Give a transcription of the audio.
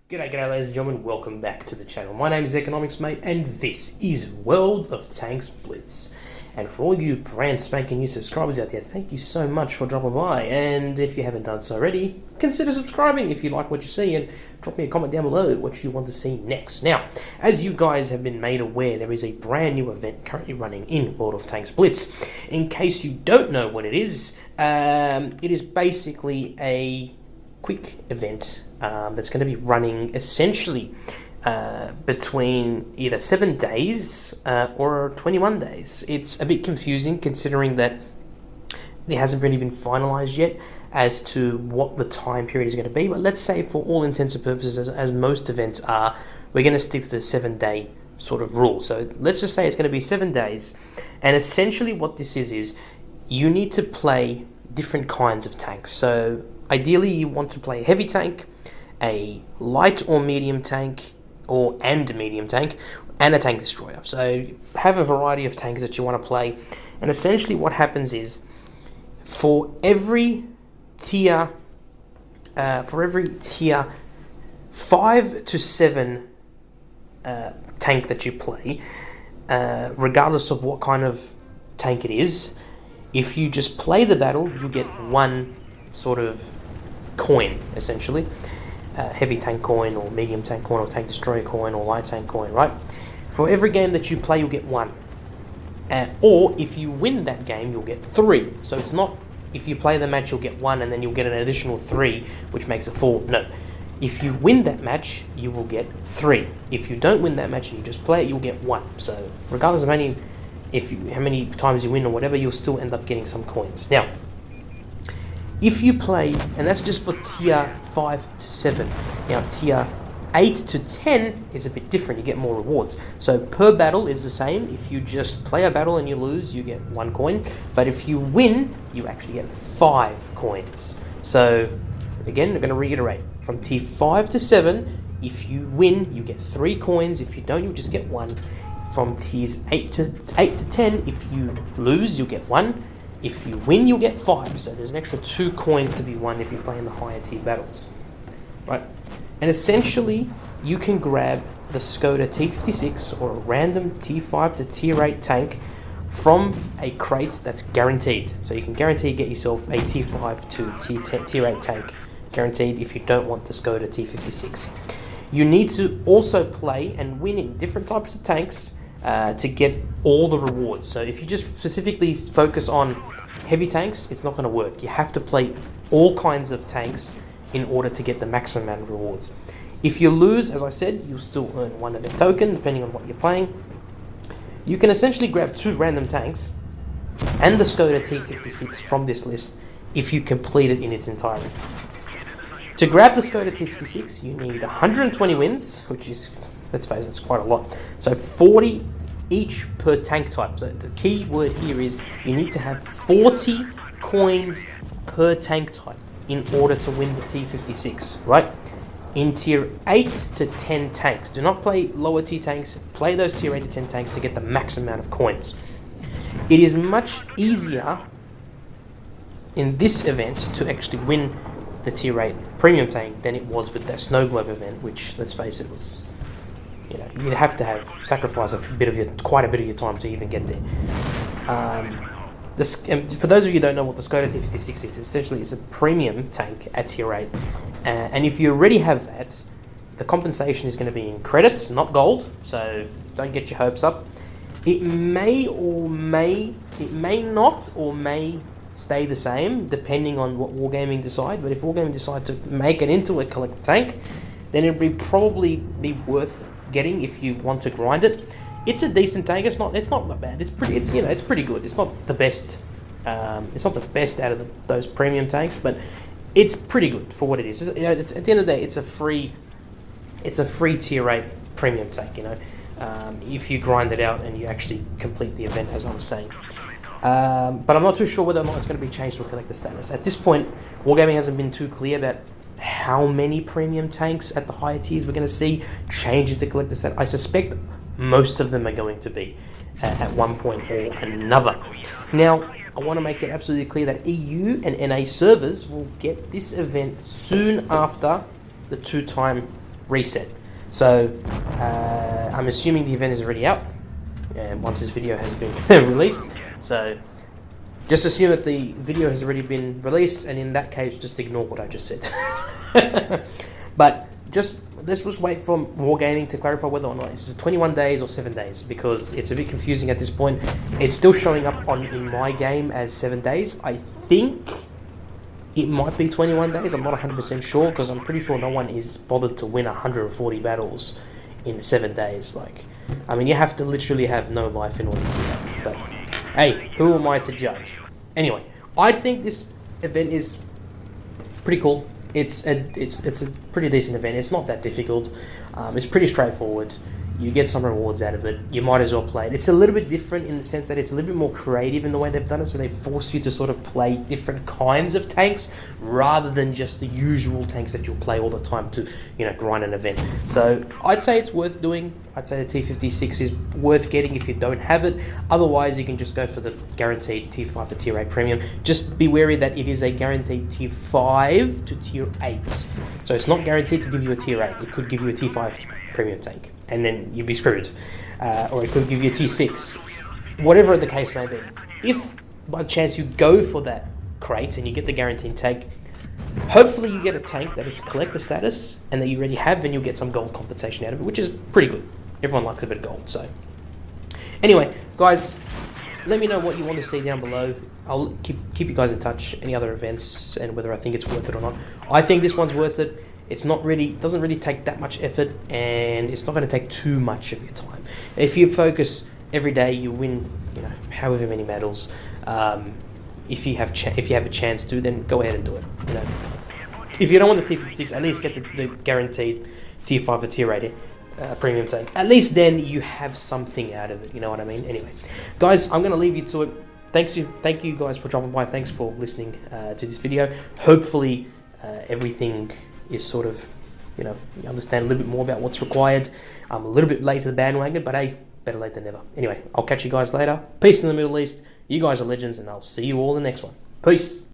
G'day ladies and gentlemen, welcome back to the channel. My name is Economics Mate and this is World of Tanks Blitz. And for all you brand spanking new subscribers out there, thank you so much for dropping by. And if you haven't done so already, consider subscribing if you like what you see and drop me a comment down below what you want to see next. Now, as you guys have been made aware, there is a brand new event currently running in World of Tanks Blitz. In case you don't know what it is basically a quick event that's going to be running essentially between either 7 days or 21 days. It's a bit confusing considering that it hasn't really been finalized yet as to what the time period is going to be, but let's say for all intents and purposes, as most events are, we're going to stick to the 7-day sort of rule. So let's just say it's going to be 7 days, and essentially what this is you need to play different kinds of tanks. So ideally you want to play a heavy tank, a light or medium tank, and medium tank, and a tank destroyer. So have a variety of tanks that you want to play, and essentially what happens is for every tier 5 to 7 tank that you play, regardless of what kind of tank it is, if you just play the battle, you get one sort of coin, essentially. Heavy tank coin, or medium tank coin, or tank destroyer coin, or light tank coin, right? For every game that you play, you'll get one. Or if you win that game, you'll get 3. So it's not, if you play the match, you'll get 1, and then you'll get an additional 3, which makes it 4. No. If you win that match, you will get 3. If you don't win that match and you just play it, you'll get 1. So regardless of how many times you win or whatever, you'll still end up getting some coins. Now, if you play, and that's just for tier 5 to 7. Now tier 8 to 10 is a bit different, you get more rewards. So per battle is the same. If you just play a battle and you lose, you get 1 coin. But if you win, you actually get 5 coins. So again, I'm going to reiterate. From tier 5 to 7, if you win, you get 3 coins. If you don't, you just get 1. From tiers 8 to 10, if you lose, you'll get 1. If you win, you'll get 5, so there's an extra 2 coins to be won if you play in the higher tier battles, right? And essentially, you can grab the Skoda T56 or a random tier 5 to tier 8 tank from a crate that's guaranteed. So you can guarantee get yourself a tier 5 to tier 8 tank, guaranteed if you don't want the Skoda T56. You need to also play and win in different types of tanks to get all the rewards. So if you just specifically focus on heavy tanks, it's not going to work. You have to play all kinds of tanks in order to get the maximum amount of rewards. If you lose, as I said, you'll still earn 1 event token depending on what you're playing. You can essentially grab 2 random tanks and the Skoda T56 from this list if you complete it in its entirety. To grab the Skoda T56, you need 120 wins, which is, let's face it, it's quite a lot. So 40 each per tank type. So the key word here is you need to have 40 coins per tank type in order to win the T56, right? In tier 8 to 10 tanks. Do not play lower tier tanks, play those tier 8 to 10 tanks to get the max amount of coins. It is much easier in this event to actually win the tier 8 premium tank than it was with that Snow Globe event, which, let's face it, was, you'd have to sacrifice quite a bit of your time to even get there. For those of you who don't know what the Skoda T56 is, essentially it's a premium tank at tier 8. And if you already have that, the compensation is going to be in credits, not gold, so don't get your hopes up. It may not stay the same depending on what Wargaming decide, but if Wargaming decide to make it into a collector tank, then it would probably be worth getting if you want to grind it. It's a decent tank. It's not that bad. It's pretty good. It's not the best. It's not the best out of those premium tanks, but it's pretty good for what it is. It's at the end of the day, it's a free tier 8 premium tank. If you grind it out and you actually complete the event, as I was saying. But I'm not too sure whether or not it's going to be changed to a collector status. At this point, Wargaming hasn't been too clear about how many premium tanks at the higher tiers we're going to see change into collector status. I suspect most of them are going to be at one point or another. Now, I want to make it absolutely clear that EU and NA servers will get this event soon after the 2-time reset. So I'm assuming the event is already out, and once this video has been released. So just assume that the video has already been released, and in that case, just ignore what I just said. But let's just wait for Wargaming to clarify whether or not this is 21 days or 7 days, because it's a bit confusing at this point. It's still showing up in my game as 7 days. I think it might be 21 days. I'm not 100% sure, because I'm pretty sure no one is bothered to win 140 battles in 7 days. Like, I mean, you have to literally have no life in order to do that. But hey, who am I to judge? Anyway, I think this event is pretty cool. It's a pretty decent event. It's not that difficult. It's pretty straightforward. You get some rewards out of it. You might as well play it. It's a little bit different in the sense that it's a little bit more creative in the way they've done it. So they force you to sort of play different kinds of tanks rather than just the usual tanks that you'll play all the time to, grind an event. So I'd say it's worth doing. I'd say the T56 is worth getting if you don't have it. Otherwise, you can just go for the guaranteed Tier 5 to Tier 8 premium. Just be wary that it is a guaranteed Tier 5 to Tier 8. So it's not guaranteed to give you a Tier 8. It could give you a Tier 5 premium tank, and then you'd be screwed. Or it could give you a T6. Whatever the case may be. If by chance you go for that crate and you get the guaranteed tank, hopefully you get a tank that is collector status and that you already have, and you'll get some gold compensation out of it, which is pretty good. Everyone likes a bit of gold. So anyway, guys, let me know what you want to see down below. I'll keep you guys in touch, any other events, and whether I think it's worth it or not. I think this one's worth it. It's not really, doesn't really take that much effort, and it's not going to take too much of your time. If you focus every day, you win, however many medals. If you have a chance to, then go ahead and do it. If you don't want the T56, at least get the guaranteed Tier 5 or Tier 8 premium tank. At least then you have something out of it. You know what I mean? Anyway, guys, I'm going to leave you to it. Thank you guys for dropping by. Thanks for listening to this video. Hopefully, everything is sort of, you understand a little bit more about what's required. I'm a little bit late to the bandwagon, but hey, better late than never. Anyway, I'll catch you guys later. Peace in the Middle East. You guys are legends, and I'll see you all in the next one. Peace.